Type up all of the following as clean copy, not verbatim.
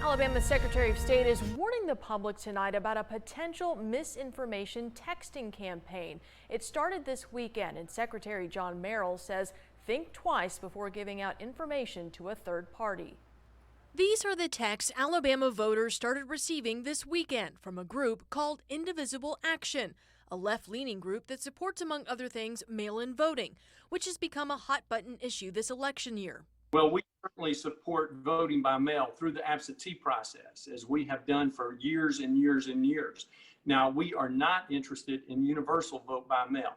Alabama's Secretary of State is warning the public tonight about a potential misinformation texting campaign. It started this weekend, and Secretary John Merrill says think twice before giving out information to a third party. These are the texts Alabama voters started receiving this weekend from a group called Indivisible Action, a left-leaning group that supports, among other things, mail-in voting, which has become a hot-button issue this election year. Well, we certainly support voting by mail through the absentee process, as we have done for years and years and years. Now, we are not interested in universal vote by mail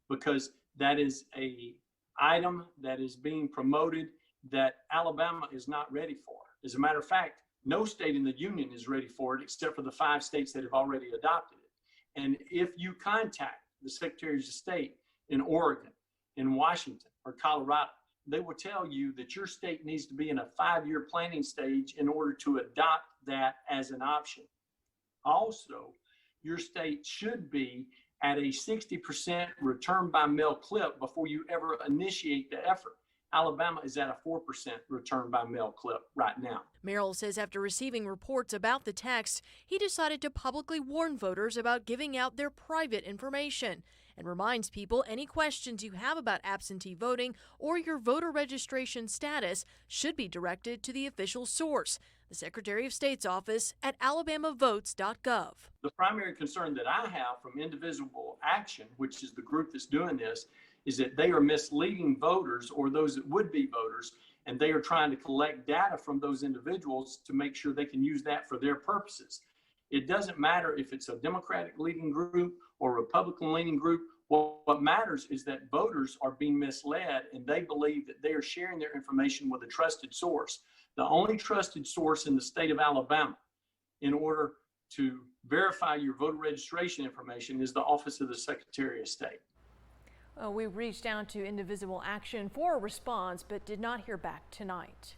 because that is an item that is being promoted that Alabama is not ready for. As a matter of fact, no state in the union is ready for it except for the 5 states that have already adopted it. And if you contact the Secretaries of State in Oregon, in Washington, or Colorado, they will tell you that your state needs to be in a 5-year planning stage in order to adopt that as an option. Also, your state should be at a 60% return by mail clip before you ever initiate the effort. Alabama is at a 4% return by mail clip right now. Merrill says after receiving reports about the text, he decided to publicly warn voters about giving out their private information and reminds people any questions you have about absentee voting or your voter registration status should be directed to the official source, the Secretary of State's office at alabamavotes.gov. The primary concern that I have from Indivisible Action, which is the group that's doing this, is that they are misleading voters or those that would be voters, and they are trying to collect data from those individuals to make sure they can use that for their purposes. It doesn't matter if it's a Democratic leading group or Republican leading group. What matters is that voters are being misled and they believe that they are sharing their information with a trusted source. The only trusted source in the state of Alabama in order to verify your voter registration information is the Office of the Secretary of State. We reached out to Indivisible Action for a response, but did not hear back tonight.